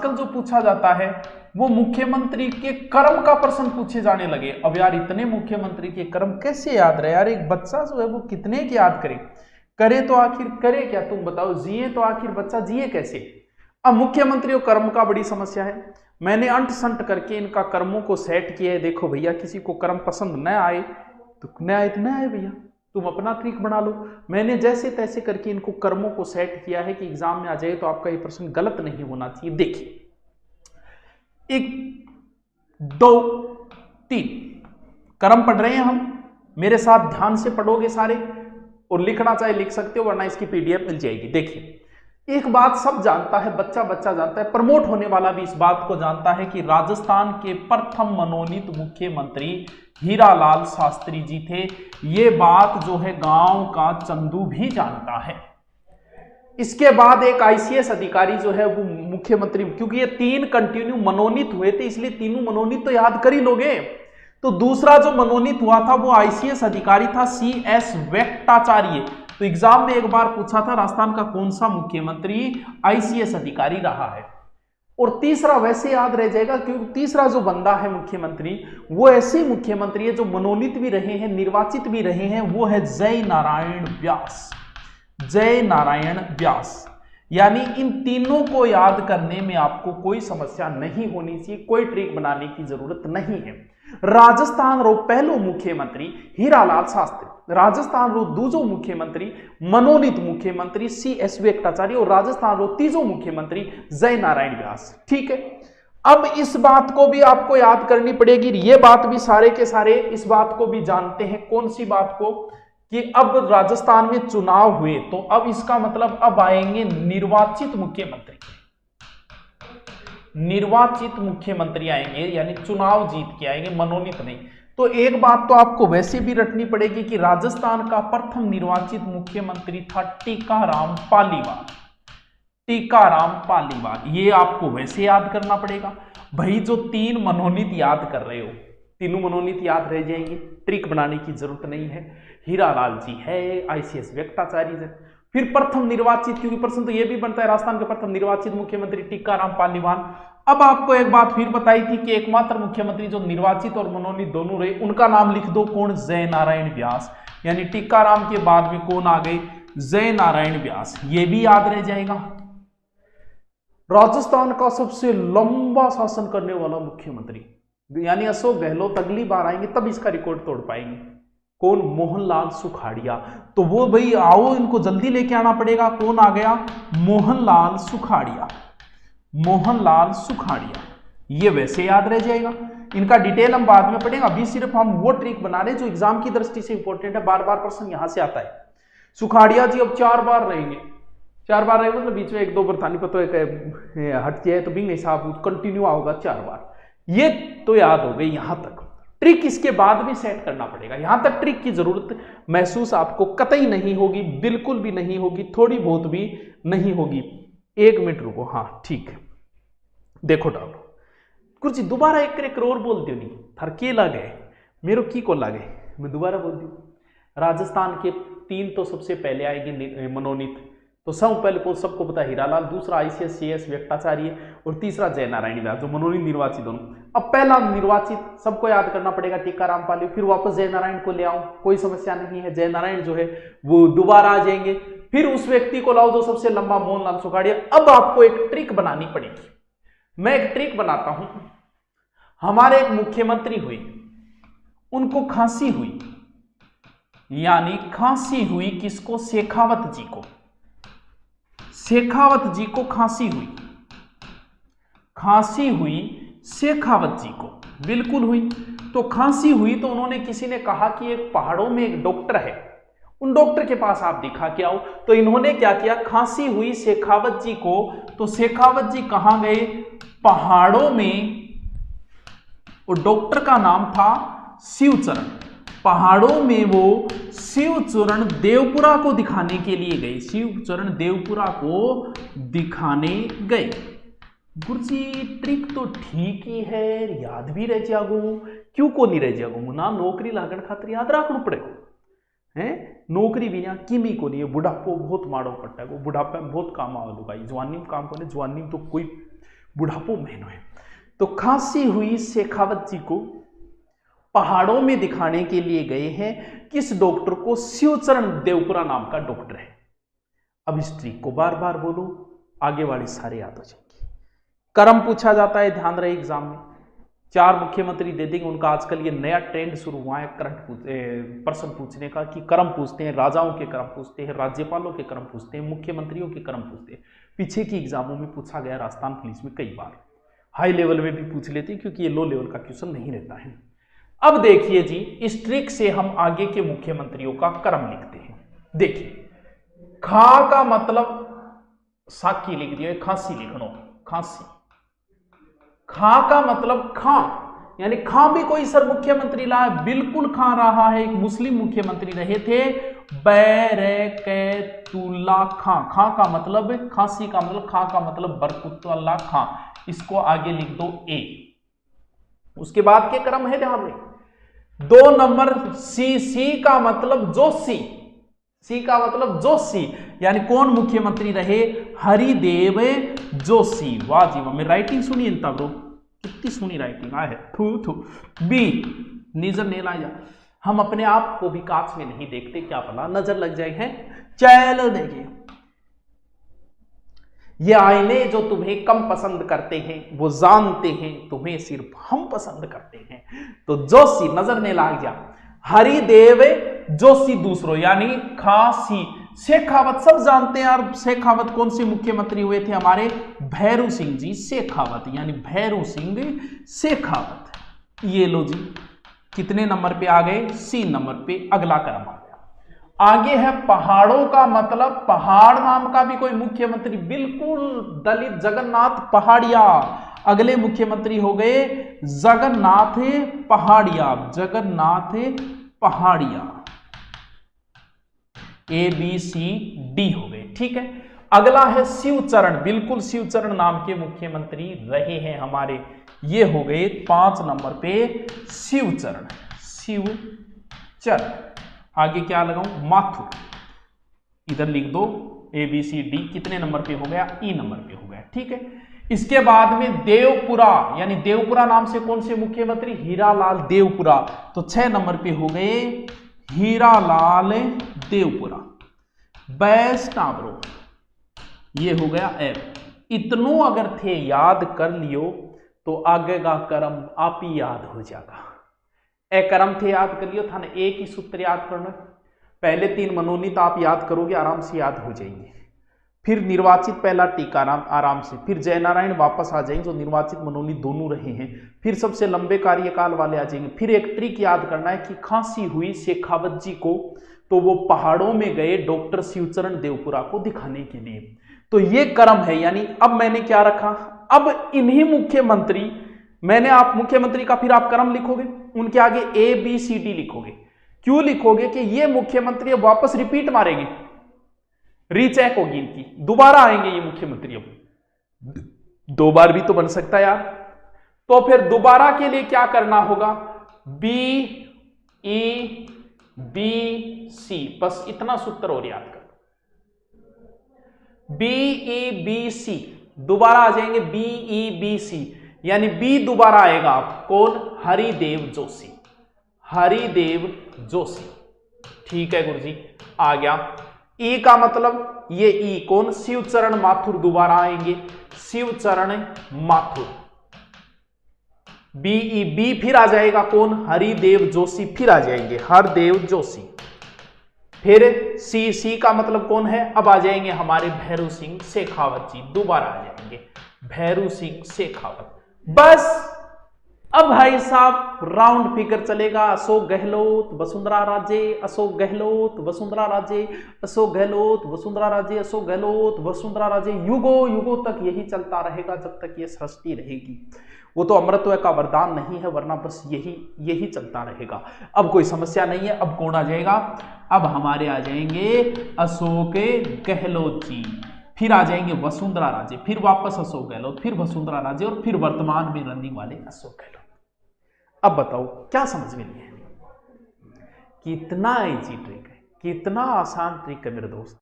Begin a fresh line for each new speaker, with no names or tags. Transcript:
आजकल जो पूछा जाता है वो मुख्यमंत्री के कर्म का प्रश्न पूछे जाने लगे। अब यार इतने मुख्यमंत्री के कर्म कैसे याद रहे यार, एक बच्चा जो है वो कितने की याद करे, करे तो आखिर करे क्या, तुम बताओ, जिए तो आखिर बच्चा जिए कैसे। अब मुख्यमंत्रियों कर्म का बड़ी समस्या है। मैंने अंट संट करके इनका कर्मों को सेट किया है। देखो भैया, किसी को कर्म पसंद न आए तो न आए तो न आए भैया, तुम अपना ट्रिक बना लो। मैंने जैसे तैसे करके इनको कर्मों को सेट किया है कि एग्जाम में आ जाए तो आपका ये प्रश्न गलत नहीं होना चाहिए। देखिए 1 2 3 कर्म पढ़ रहे हैं हम, मेरे साथ ध्यान से पढ़ोगे सारे, और लिखना चाहे लिख सकते हो वरना इसकी पीडीएफ मिल जाएगी। देखिए एक बात सब जानता है, बच्चा बच्चा जानता है, प्रमोट होने वाला भी इस बात को जानता है कि राजस्थान के प्रथम मनोनीत मुख्यमंत्री हीरालाल शास्त्री जी थे। ये बात जो है गांव का चंदू भी जानता है। इसके बाद एक आईसीएस अधिकारी जो है वो मुख्यमंत्री, क्योंकि ये 3 कंटिन्यू मनोनीत हुए थे इसलिए तीनों मनोनीत तो याद कर ही लोगे। तो दूसरा जो मनोनीत हुआ था वो आईसीएस अधिकारी था CS वेंकटाचार्य। तो एग्जाम में एक बार पूछा था राजस्थान का कौन सा मुख्यमंत्री आईसीएस अधिकारी रहा है। और तीसरा वैसे याद रह जाएगा क्योंकि तीसरा जो बंदा है मुख्यमंत्री वो ऐसे मुख्यमंत्री है जो मनोनीत भी रहे हैं, निर्वाचित भी रहे हैं, वो है जय नारायण व्यास। जय नारायण व्यास। यानी इन तीनों को याद करने में आपको कोई समस्या नहीं होनी चाहिए, कोई ट्रिक बनाने की जरूरत नहीं है। राजस्थान रो पहलो मुख्यमंत्री हीरालाल शास्त्री, राजस्थान रो दूजो मुख्यमंत्री मनोनीत मुख्यमंत्री CS वेंकटाचार्य, और राजस्थान रो तीजो मुख्यमंत्री जय नारायण व्यास। ठीक है, अब इस बात को भी आपको याद करनी पड़ेगी। ये बात भी सारे के सारे इस बात को भी जानते हैं। कौन सी बात को? कि अब राजस्थान में चुनाव हुए तो अब इसका मतलब अब आएंगे निर्वाचित मुख्यमंत्री, निर्वाचित मुख्यमंत्री आएंगे, यानी चुनाव जीत के आएंगे, मनोनीत नहीं। तो एक बात तो आपको वैसे भी रटनी पड़ेगी कि राजस्थान का प्रथम निर्वाचित मुख्यमंत्री था टीकाराम पालीवाल। टीकाराम पालीवाल, ये आपको वैसे याद करना पड़ेगा। भाई जो 3 मनोनीत याद कर रहे हो, तीनों मनोनीत याद रह जाएंगे, ट्रिक बनाने की जरूरत नहीं है। हीरालाल जी है, आईसीएस वेंकटाचार्य जी, फिर प्रथम निर्वाचित, क्योंकि प्रश्न तो यह भी बनता है राजस्थान के प्रथम निर्वाचित मुख्यमंत्री टीकाराम पालीवाल। अब आपको एक बात फिर बताई थी कि एकमात्र मुख्यमंत्री जो निर्वाचित और मनोनीत दोनों रहे उनका नाम लिख दो, कौन? जय नारायण व्यास। यानी टीकाराम के बाद में कौन आ गए? जय नारायण व्यास। ये भी याद रह जाएगा। राजस्थान का सबसे लंबा शासन करने वाला मुख्यमंत्री यानी अशोक गहलोत अगली बार आएंगे तब इसका रिकॉर्ड तोड़ पाएंगे। कौन? मोहनलाल सुखाड़िया। तो वो भाई आओ, इनको जल्दी लेके आना पड़ेगा। कौन आ गया? मोहनलाल सुखाड़िया। मोहनलाल सुखाड़िया, ये वैसे याद रह जाएगा। इनका डिटेल हम बाद में पढ़ेंगे, अभी सिर्फ हम वो ट्रिक बना रहे जो एग्जाम की दृष्टि से इंपॉर्टेंट है। बार बार प्रश्न यहां से आता है। सुखाड़िया जी अब 4 बार रहेंगे। 4 बार रहेंगे मतलब बीच में 1-2 बरतानी पता है हट जाए तो भी नहीं साहब, कंटिन्यू होगा 4 बार। ये तो याद हो गई यहां तक। ट्रिक इसके बाद भी सेट करना पड़ेगा। यहां तक ट्रिक की जरूरत महसूस आपको कतई नहीं होगी, बिल्कुल भी नहीं होगी, थोड़ी बहुत भी नहीं होगी। 1 मिनट रुको। हाँ ठीक है, देखो डालो कुछ दोबारा एक करोड़ बोल दियो नहीं थर के लगे मेरो की को लगे, मैं दोबारा बोल दू। राजस्थान के 3 तो सबसे पहले आएंगे मनोनीत, तो सब पहले सबको पता है हीरालाल, दूसरा आईसीएस CS वेंकटाचार्य और तीसरा जय नारायण व्यास, जो मनोनीत निर्वाचित दोनों। अब पहला निर्वाचित सबको याद करना पड़ेगा टीकाराम पाली, फिर वापस जय नारायण को ले आओ, कोई समस्या नहीं है। जय नारायण जो है वो दोबारा आ जाएंगे, फिर उस व्यक्ति को लाओ जो सबसे लंबा, मोहनलाल सुखाड़िया। अब आपको एक ट्रिक बनानी पड़ेगी। मैं एक ट्रिक बनाता हूं। हमारे एक मुख्यमंत्री हुए, उनको खांसी हुई, यानी खांसी हुई किसको? शेखावत जी को। शेखावत जी को खांसी हुई, खांसी हुई शेखावत जी को, बिल्कुल हुई। तो खांसी हुई तो उन्होंने, किसी ने कहा कि एक पहाड़ों में एक डॉक्टर है, उन डॉक्टर के पास आप दिखा के आओ। तो इन्होंने क्या किया? खांसी हुई शेखावत जी को, तो शेखावत जी कहां गए? पहाड़ों में। और डॉक्टर का नाम था शिवचरण। पहाड़ों में वो शिवचरण देवपुरा को दिखाने के लिए गए, शिवचरण देवपुरा को दिखाने गए। गुरुजी ट्रिक तो ठीक ही है, याद भी रह जागो, क्यों को नहीं रह जागो ना? नौकरी लागण खातिर याद रखना पड़ेगा है। नौकरी बिना किमी को नहीं है। बुढ़ापो बहुत माड़ो पड़ता है, बुढ़ापे में बहुत काम आवा लुगाई, जवानी में काम को नहीं, जवानी में तो कोई बुढ़ापो में है। तो खांसी हुई शेखावत जी को पहाड़ों में दिखाने के लिए गए हैं। किस डॉक्टर को? शिवचरण देवपुरा नाम का डॉक्टर है। अब इस ट्रिक को बार बार बोलो, आगे वाले सारे याद हो जाएंगे। कर्म पूछा जाता है, ध्यान रहे एग्जाम में 4 मुख्यमंत्री दे देंगे। उनका आजकल ये नया ट्रेंड शुरू हुआ है करंट प्रश्न पूछने का, कि कर्म पूछते हैं, राजाओं के कर्म पूछते हैं, राज्यपालों के कर्म पूछते हैं, मुख्यमंत्रियों के कर्म पूछते हैं। पीछे की एग्जामों में पूछा गया, राजस्थान पुलिस में कई बार, हाई लेवल में भी पूछ लेते हैं, क्योंकि ये लो लेवल का क्वेश्चन नहीं रहता है। अब देखिए जी, इस ट्रिक से हम आगे के मुख्यमंत्रियों का कर्म लिखते हैं। देखिए, खा का मतलब साकी लिख दिया, खांसी लिखनो, खांसी। खा का मतलब खां, यानी खां भी कोई सर मुख्यमंत्री रहा है, बिल्कुल खां रहा है। एक मुस्लिम मुख्यमंत्री रहे थे, बैरकतुल्ला खां। खां का मतलब खांसी का मतलब, खां का मतलब बरकतुल्ला खां। इसको आगे लिख दो ए। उसके बाद के क्रम है, ध्यान में 2 नंबर सी का मतलब जोशी। सी का मतलब जोशी, यानी कौन मुख्यमंत्री रहे? हरिदेव जोशी। वाह जी वाह, मेरी राइटिंग सुनिए इनता ब्रो, कितनी सुनी राइटिंग आए है। थू बी नजर नहीं लाया, हम अपने आप को भी कांच में नहीं देखते, क्या पता नजर लग जाए है। चलो देखिए, ये आईने जो तुम्हें कम पसंद करते हैं, वो जानते हैं तुम्हें सिर्फ हम पसंद करते हैं। तो जोशी नजर में लाग जा, हरिदेव जोशी दूसरो, यानी खांसी। शेखावत सब जानते हैं यार, शेखावत कौन से मुख्यमंत्री हुए थे? हमारे भैरू सिंह जी शेखावत, यानी भैरू सिंह शेखावत। ये लो जी, कितने नंबर पे आ गए? सी नंबर पे अगला क्रम आ गया। आगे है पहाड़ों का मतलब, पहाड़ नाम का भी कोई मुख्यमंत्री, बिल्कुल दलित जगन्नाथ पहाड़िया। अगले मुख्यमंत्री हो गए जगन्नाथ पहाड़िया, जगन्नाथ पहाड़िया। ए बी सी डी हो गए, ठीक है। अगला है शिवचरण, बिल्कुल शिवचरण नाम के मुख्यमंत्री रहे हैं हमारे, ये हो गए 5 नंबर पे शिवचरण, शिवचरण। आगे क्या लगाऊं? माथुर, इधर लिख दो ए बी सी डी। कितने नंबर पे हो गया? ई नंबर पे हो गया, ठीक है। इसके बाद में देवपुरा, यानी देवपुरा नाम से कौन से मुख्यमंत्री? हीरालाल देवपुरा। तो 6 नंबर पे हो गए हीरालाल देवपुरा। बैस्टाब्रो, ये हो गया एफ। इतनों अगर थे याद कर लियो तो आगे का कर्म आप ही याद हो जाएगा। ए कर्म थे याद कर लियो था ना, एक ही सूत्र याद करना। पहले 3 मनोनीत आप याद करोगे, आराम से याद हो जाएंगे। फिर निर्वाचित पहला टीका आराम से, फिर जयनारायण वापस आ जाएंगे, जो निर्वाचित मनोनीत दोनों रहे हैं। फिर सबसे लंबे कार्यकाल वाले आ जाएंगे। फिर एक ट्रिक याद करना है कि खांसी हुई शेखावत जी को, तो वो पहाड़ों में गए डॉक्टर शिवचरण देवपुरा को दिखाने के लिए। तो ये क्रम है, यानी अब मैंने क्या रखा? अब इन्हीं मुख्यमंत्री, मैंने आप मुख्यमंत्री का फिर आप क्रम लिखोगे, उनके आगे ए बी सी डी लिखोगे। क्यों लिखोगे? कि ये मुख्यमंत्री अब वापस रिपीट मारेंगे, रीचेक होगी इनकी, दोबारा आएंगे ये मुख्यमंत्री। अब 2 बार भी तो बन सकता है यार। तो फिर दोबारा के लिए क्या करना होगा? बी ई बी सी, बस इतना सूत्र और याद कर। बी ई बी सी, दोबारा आ जाएंगे बी ई बी सी, यानी बी दोबारा आएगा। आप कौन? हरिदेव जोशी, हरिदेव जोशी, ठीक है गुरुजी, आ गया। ई का मतलब ये ई कौन? शिवचरण माथुर, दोबारा आएंगे शिवचरण माथुर। बी बी फिर आ जाएगा कौन? हरिदेव जोशी, फिर आ जाएंगे हरदेव जोशी। फिर सी का मतलब कौन है? अब आ जाएंगे हमारे भैरू सिंह शेखावत जी, दोबारा आ जाएंगे भैरू सिंह शेखावत। बस अब भाई साहब राउंड फिगर चलेगा। अशोक गहलोत वसुंधरा राजे, अशोक गहलोत वसुंधरा राजे, अशोक गहलोत वसुंधरा राजे, अशोक गहलोत वसुंधरा राजे। युगों युगों तक यही चलता रहेगा जब तक ये सृष्टि रहेगी। वो तो अमृतत्व का वरदान नहीं है, वरना बस यही चलता रहेगा। अब कोई समस्या नहीं है। अब कौन आ जाएगा? अब हमारे आ जाएंगे अशोक गहलोत जी, फिर आ जाएंगे वसुंधरा राजे, फिर वापस अशोक गहलोत, फिर वसुंधरा राजे, और फिर वर्तमान में रनिंग वाले अशोक गहलोत। अब बताओ क्या समझ में नहीं है? कितना इजी ट्रिक है, कितना आसान ट्रिक है मेरे दोस्त।